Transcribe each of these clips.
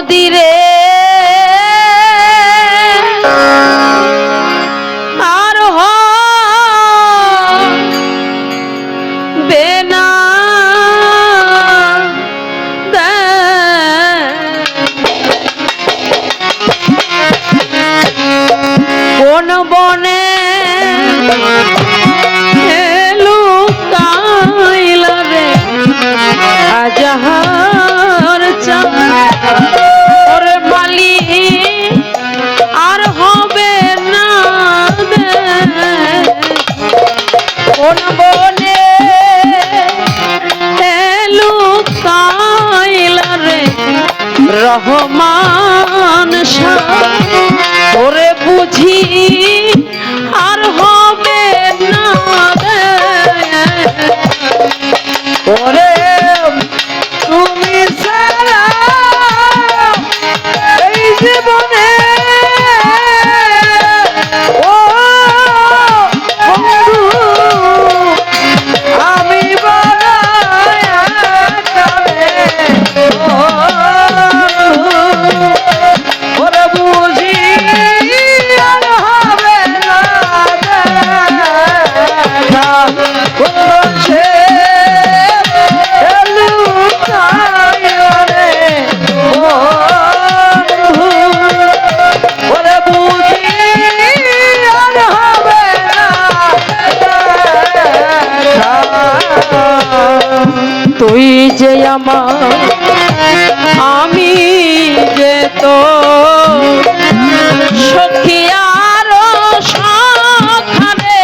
যদি রে আর হবে না কোন বনে লুকাইলা রে আজহার চাঁদ ওরে মালি আর হবে না কোন বনে লুকাইলা রে রহমান শাহ ওরে বুঝি আর হবে না ওরে তুমি সারা এই জীবনে ও বন্ধু আমি বড় একারে ওরে বুঝি আর হবে না দেখা তুই যে আমার আমি যে তো সখী আর সখারে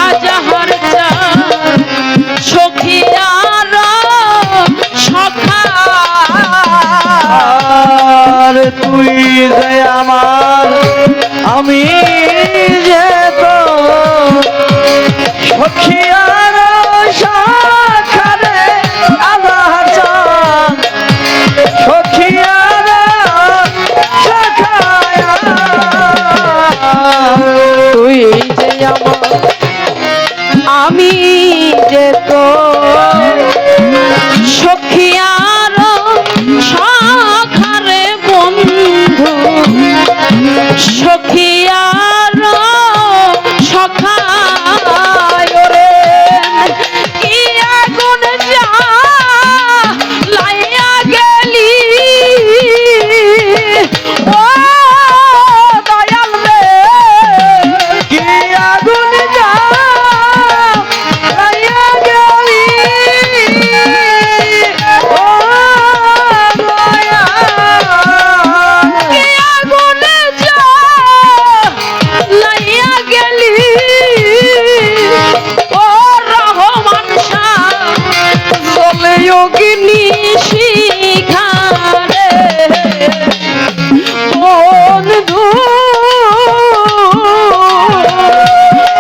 আজহার চাঁদ সখী আর সখা তুই যে আমার আমি যে তো সখী আর সখারে আজহার চাঁদ সখী আর সখা তুই যে আমার আমি যে তো সখী আর সখারে বন্ধু সখী আর সখা রে কি আগুন যা লাইয়া গেলি ও দয়াল রে কি আগুন যা লাইয়া গেলি ও কি আগুন যা লাইয়া গেলি ও রহমান শাহ চলে অগ্নি শিখারে বন্ধু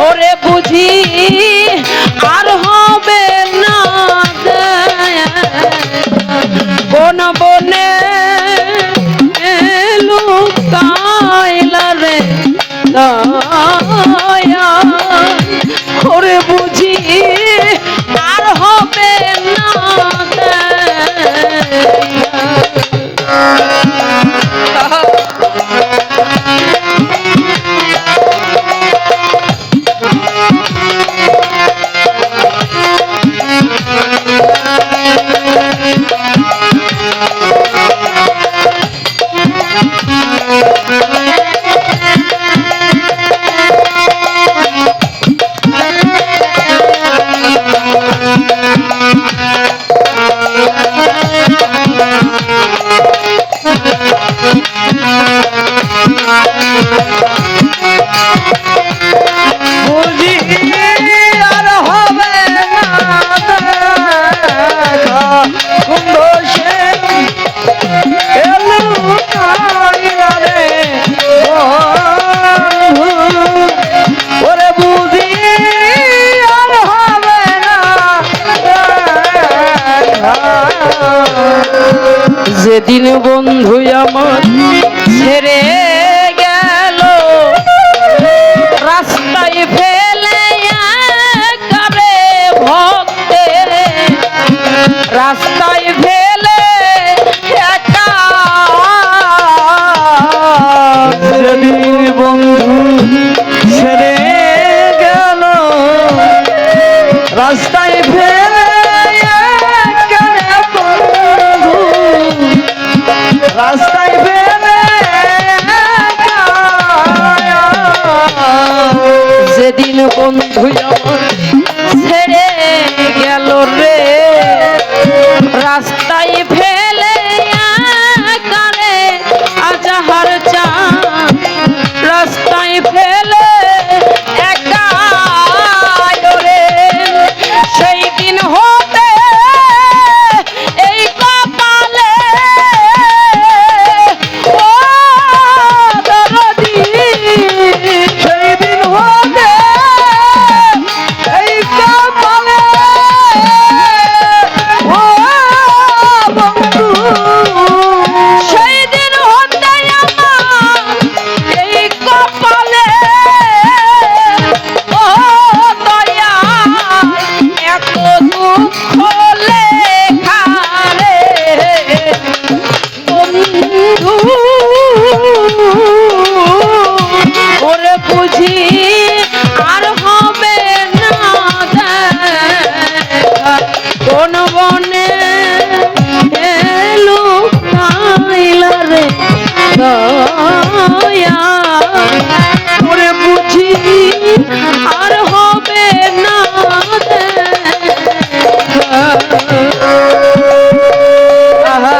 ওরে বুঝি আর হবে না কোন বনে লুকাইলা রে দয়া ওরে বুঝি আর হবে না বুঝি আর হবে না দেখা কুম্ভ সেন এলো কাইলা রে বন্ধু ওরে বুঝি আর হবে না দেখা যেদিন বন্ধু আমার ছেড়ে গেল রাস্তায় ফেলে করে ভক্তে রাস্তায় ফেলে একা রাস্তায় ফেলে কারে আজাহার চাঁদ রাস্তায় ফেলে একা রে সেই দিন হতে এই কপালে ও দরদি সেই দিন হতে এই কপালে ও বন্ধু সেই দিন হতে আমার এই কপালে ও দয়া এত দুঃখ লেখা রে বন্ধু ওরে বুঝি আর হবে না দেখা কোন বনে লুকাইলা রে দয়া ওরে বুঝি আর হবে না দেখা আহা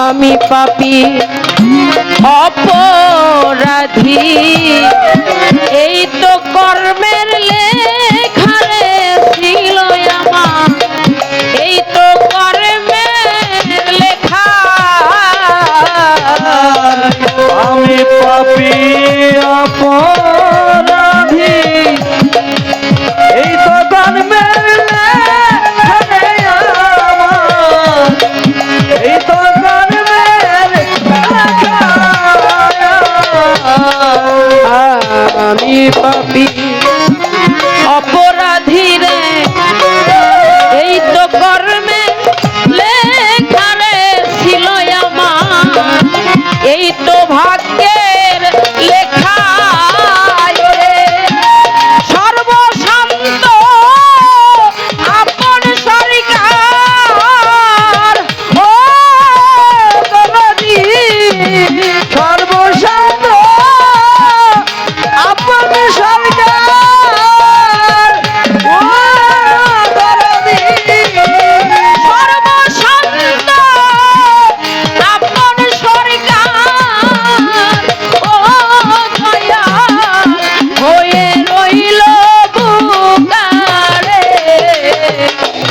আমি পাপী অপরাধী এই তো কর্মের লেখারে ছিল আমার এই তো কর্মের লেখা আমি পাপী অপরাধী এই তো জন্মের এই তো জন্মের আমি পাপী অপরাধী রে এই তো কর্মে লেখারে ছিল আমার এই তো ভাগ্যের লেখা রে সর্বশান্ত আপন সরকার ও দরদি সর্বশান্ত আপন সরকার ও দরদি সর্বশান্ত আপন সরকার ও দয়া হয়ে রইল বুকারে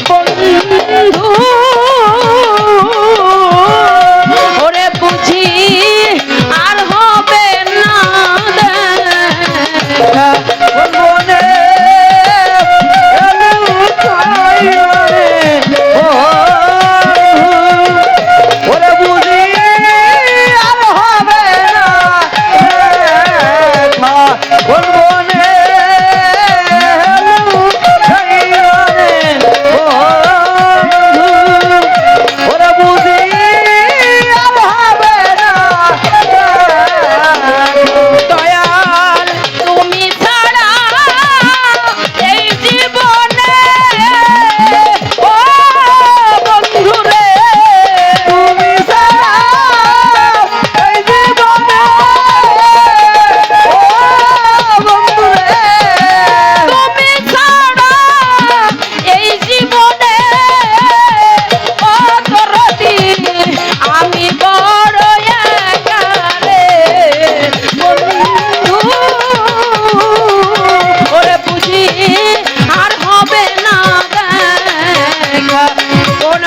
বন্ধু ওরে বুঝি আর হবে না দেখা মনে ওরে বুঝি আর হবে না কোন মনে ওরে বুঝি আর হবে না দয়াল তুমি ছাড়া এই জীবনে ও বন্ধু রে তুমি ছাড়া এই জীবনে ও বন্ধু রে তুমি ছাড়া এই জীবনে ও দরদি আমি বড় একা রে বন্ধু ওরে বুঝি আর হবে না দেখা কোন